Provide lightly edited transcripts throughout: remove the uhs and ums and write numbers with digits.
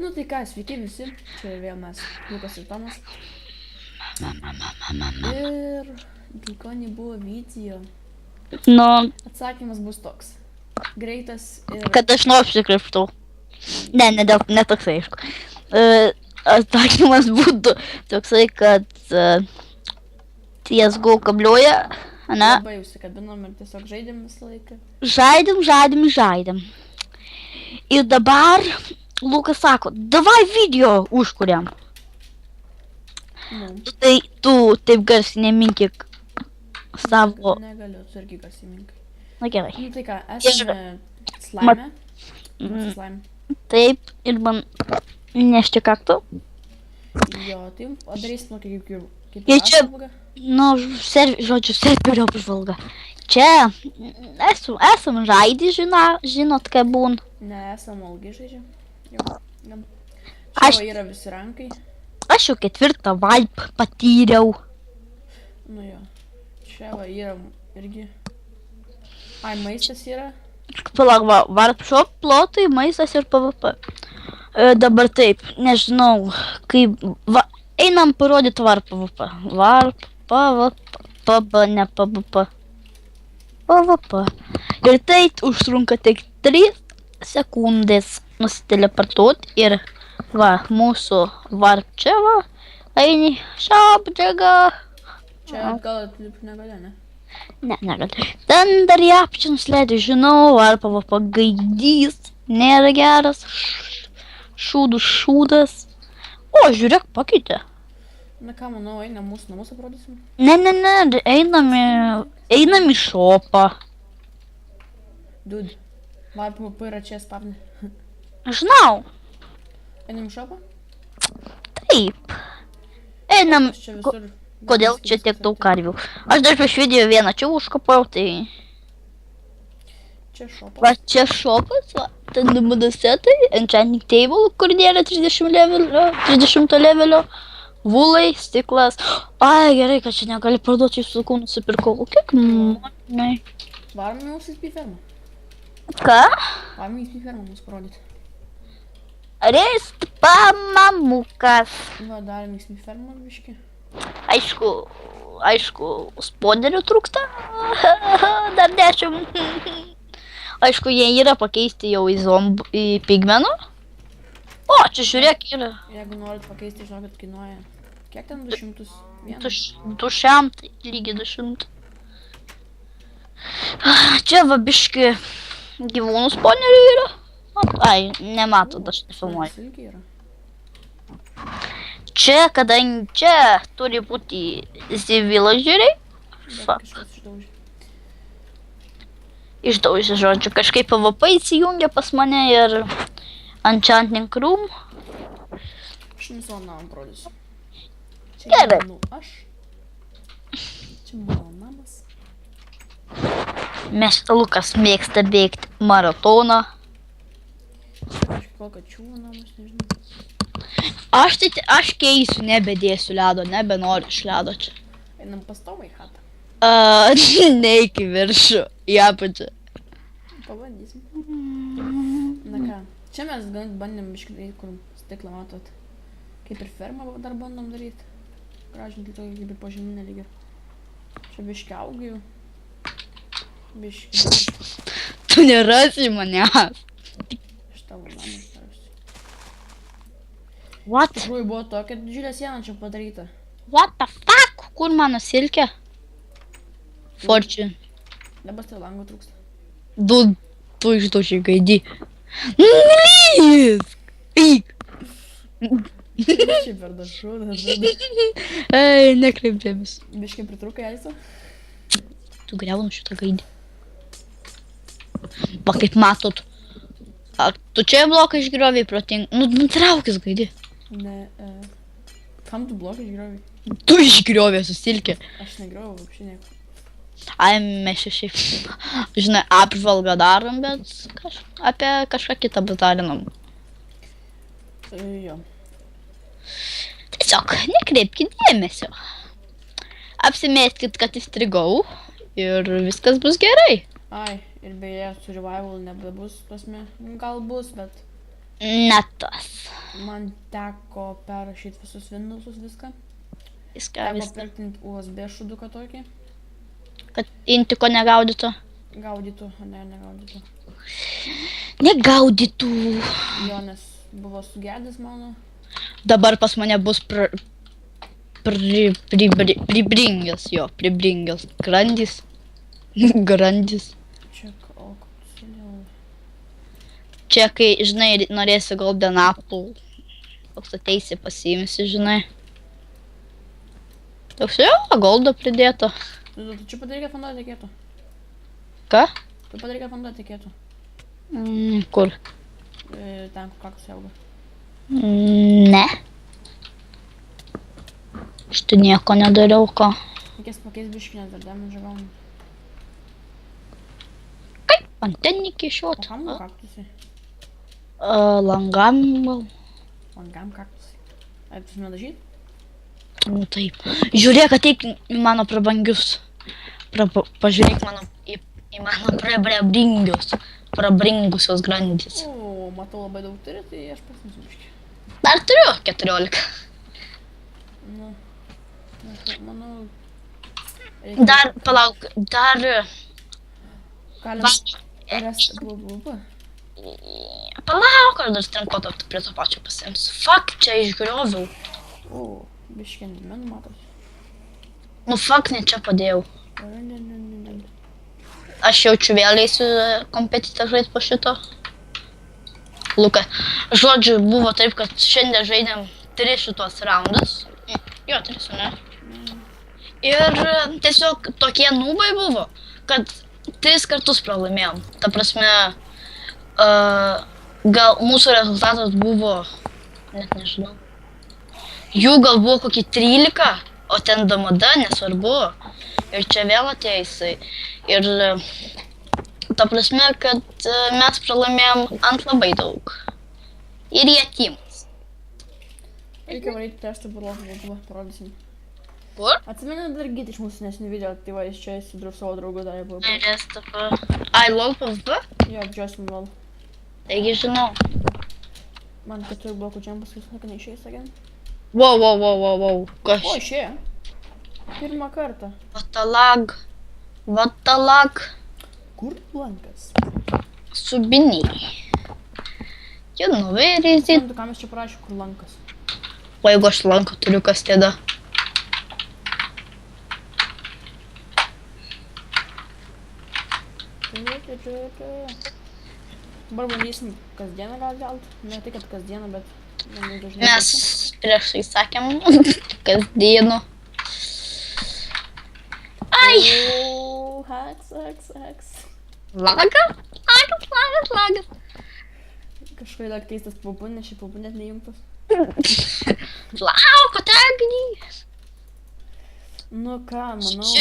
Nu tai ką, sveiki visi, čia vėl mes, Lukas ir Tomas. Ir Dilkonį buvo video. Nu, Atsakymas bus toks. Greitas ir... kad aš nuapsikriptau. Ne toksai, aišku. Atsakymas būtų toksai, kad CSGO kabliuoja, ane? Labai užsikabinom ir tiesiog žaidėm visą laiką. Žaidėm. Ir dabar Lukas sako, davai video užkuriam. Nu, Tai tu taip garsiai neminkyk savo... negaliu, tu irgi garsiai. Na gerai. Nu tai ką, esame slime. Slime. Taip, ir man nešti kaktų. Jo, tai padarysim tokį kaip Ir čia- apžvalgą. Nu, serverio apžvalga. Čia esam žaidį, žinot, ką būn. Ne, esam ilgai žaidžiam. Jo, gan. Aš- Čia yra visi rankai. Aš jau 4 valp patyriau. Nu jo. Čia va yra irgi. Ai, maistas yra. Palauk, va, varp shop, plotai, maistas ir PvP. Dabar taip, nežinau, kaip... Va, einam parodyti varp PvP. Varp, PvP, ne PvP. PvP. Ir tai užtrunka tik 3 sekundės nusiteleportuot ir va, mūsų varp čia va, eini šapdžega. Čia gal atlipti negali, ne? Ne, negali. Ten dar į apčinus leidai, žinau, ar PvP gaidys, nėra geras, šūdas. O, žiūrėk, pakeitė. Na ką, manau, einam mūsų namus aprodysim. Ne, einam į šopą. Dude. Vai, PvP yra čia spavne. Žinau, Einam į šopą? taip. Einam, Aš čia visur. kodėl čia tiek daug karvių? Aš dar prieš video vieną čia užkapau, tai... Čia šopa. Va, čia šopas, va, ten numada setai, enchanting table, kur nėra 30 levelio, vulai, stiklas. Ai, gerai, kad čia negali parduoti, aš sakau, nusipirkau. O kiek manai? Varom į mūsų SP fermą. Ką? Varom į SP fermą mums parodyti. Rest pamamukas. Va, darom į SP fermą, biški. Aišku, spoderių trūksta. Dar 10. Aišku, jie yra pakeisti jau į pigmenų. O, čia žiūrėk, yra. Jeigu norit pakeisti, žinokit, kainuoja. Kiek ten 201? 200, lygiai 200. Čia va biški gyvūnų sponerių yra. Ai, nematot, aš nefilmuoju. Silkiai yra. Čia, kadangi čia turi būti villageriai. Bet kažkas išdaužė. Išdaužė, žodžiu, kažkaip PvP įsijungia pas mane ir enchanting room. Aš jums savo namą parodysiu. Čia Gerai. gyvenu aš. Čia mano namas. Lukas mėgsta bėgti maratoną. Kažkokia čiūvo namas, nežinau. Aš keisiu, nebedėsiu ledo, nebenoriu iš ledo čia. Einam pas Tomą į chatą. Neik į viršų, į apačią. Pabandysim. Na ką, čia mes bandėm biškai daryti, kur stiklą matot. Kaip ir fermą dar bandom daryti. Gražinti tokį kaip ir požeminę lygį. Čia biškai auga jau. Biškai. Tu nerasi manęs. Iš tavo namas darosi. What? Tikrųjų buvo tokia didžiulė siena čia padaryta. What the fuck? Kur mano silkė? Fortune. Dabar tai lango trūksta. Tu išdaužai gaidį. Lys! Pyk! Čia per dašūdas. Ei, nekreip dėmes. Biškai pritrūkai, Aisa? Tu griaunu šitą gaidį. Va, kaip matot. Tu čia bloką išgriovei proting. Nutraukis gaidį. Ne, kam tu blokai išgriovai? Tu išgriovė su silkė. Aš negriovau, apšiai nieko. Ai, mes čia šiaip, žinai, apžvalgą darom, bet apie kažką kitą batarinam. Jo. Tiesiog, nekreipkit dėmesio. Apsimėskit, kad įstrigau ir viskas bus gerai. Ai, ir beje, su revival nebebus, prasme, gal bus, bet... Ne tas. Man teko perrašyti visus Windowsus viską. Viską, Teko viską. pirkti USB šuduką tokį. Kad intiko negaudytų. Gaudytų, o ne, negaudytų. Negaudytų. Jo, nes buvo sugedęs mano. Dabar pas mane bus pribringęs grandis. Grandis. Čia, o koks vėliau. Čia kai, žinai, norėsi Golden Apple. Toks ateisi pasiimsi, žinai. Toks jau, goldo pridėto. Tu čia padarai, kad vanduo tekėtų. Ką? Tu padarai, kad vanduo tekėtų. Kur? Ten, kur kakus auga. Ne. Štai nieko nedariau, ką. Reikės pakeis biškinės dar damage gaunu. Kaip? Antenį O kišiuot. kam kaktusai? Langam gal. Langam kaktusai. Ar tu nedažyt? Nu taip. Žiūrėk, ateik į mano prabangius. Pažiūrėk mano į mano prabringusios grandys. O, matau labai daug turi, tai aš pasimsiu biškį. Dar turiu 14. Nu, manau... Dar, palauk, dar... Galim rasti PvP. Palauk, aš dar strenkotą prie to pačio pasiimsiu. Fuck, čia išgrioviau. O, biškį menų matos. Nu fuck, ne čia padėjau. Aš jaučiu vėl eisiu kompetitą žaisti po šito. Luka, žodžiu, buvo taip, kad šiandien žaidėm 3 šitos raundus. Jo, 3, ne? Ir tiesiog tokie nubai buvo, kad 3 kartus pralaimėjom. Ta prasme, gal mūsų rezultatas buvo, net nežinau. Jų gal buvo kokį 13, o ten DMD, nesvarbu. Ir čia vėl atėjo jisai. Ir ta prasme, kad mes pralaimėjom ant labai daug. Ir jie teamas. Reikia varyti testą PvP, parodysim. Kur? Atsimenu dar git iš mūsų nesinių video, tai va, jis čia su savo draugu darė PvP. Ai, LOL PvP? Jo, džiausim lol. Taigi žinau. Man 4 blokų džempas visą laiką neišeis again. Wow. Kas? O, išėjo. Pirmą kartą. Vatalag. Kur lankas? Subiniai. You know where is it? Tu kam jis čia parašė, kur lankas? O jeigu aš lanką turiu, kas tada? Dabar bandysim kasdieną gal galt. Ne tai, kad kasdieną, bet... Mes prieš tai sakėm kasdienu. Ai! O, hacks. Lagas. Kažkai dar keistas PvP, nes šį PvP net neįjungtas. Lauko tagnį. Nu ką, manau...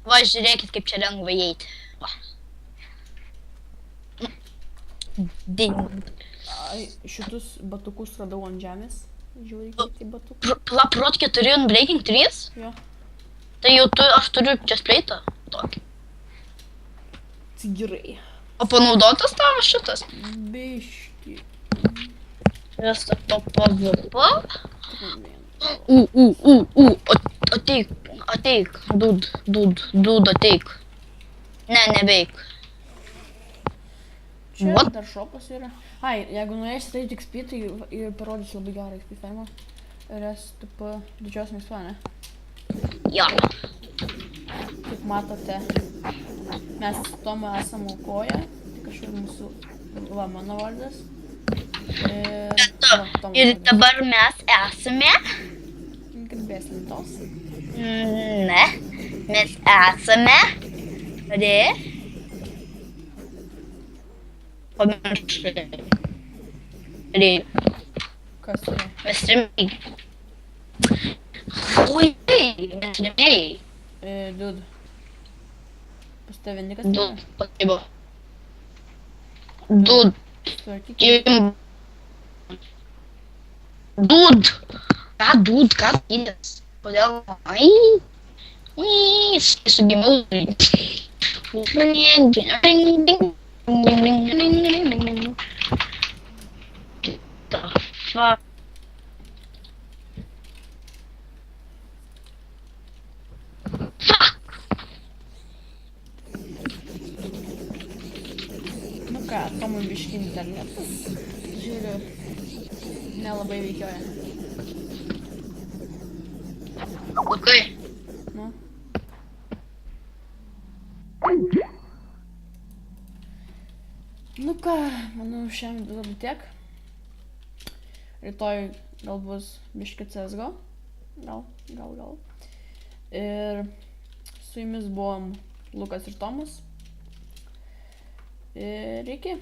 Va, žiūrėkit, kaip čia lengva įeiti. Va. Ding. Ai, šitus batukus radau ant žemės. Žiūrėk, kaip tai batukai. Prot 4 ant Breaking 3? Jo. Tai jau aš turiu chestplate'ą tokį. Tai gerai. O panaudotas tavo šitas? Biški. Resto to PvP. Ateik, dud, ateik. Ne, neveik. Čia What? dar šopas yra. Ai, jeigu norėsit tai XP, tai parodysiu labai gerą XP fermą. RSTP didžios mėgsva, ne? Jo. Kaip matote, mes su Tomu esam aukoję. Tai kažkur mūsų, va, mano vardas. Ir dabar mes esame... Kalbės lintos. Ne. Mes esame... Pamiršai. Kas yra? Mes rėmėjai. Oi, mes rėmėjai. Dude. Pas tave nikas Dud, nėra? pasibo. Dud. Tvarkyk. Dud. Ką gydės? Kodėl? Ai. Sugimiau. The fuck? Ką, Tomui biškį internetas, žiūriu, nelabai veikioja. Lukai, Nu. Nu ką, manau, šiandien labai tiek. Rytoj gal bus biškį CSGO. Gal. Ir su jumis buvom Lukas ir Tomas. Ir iki.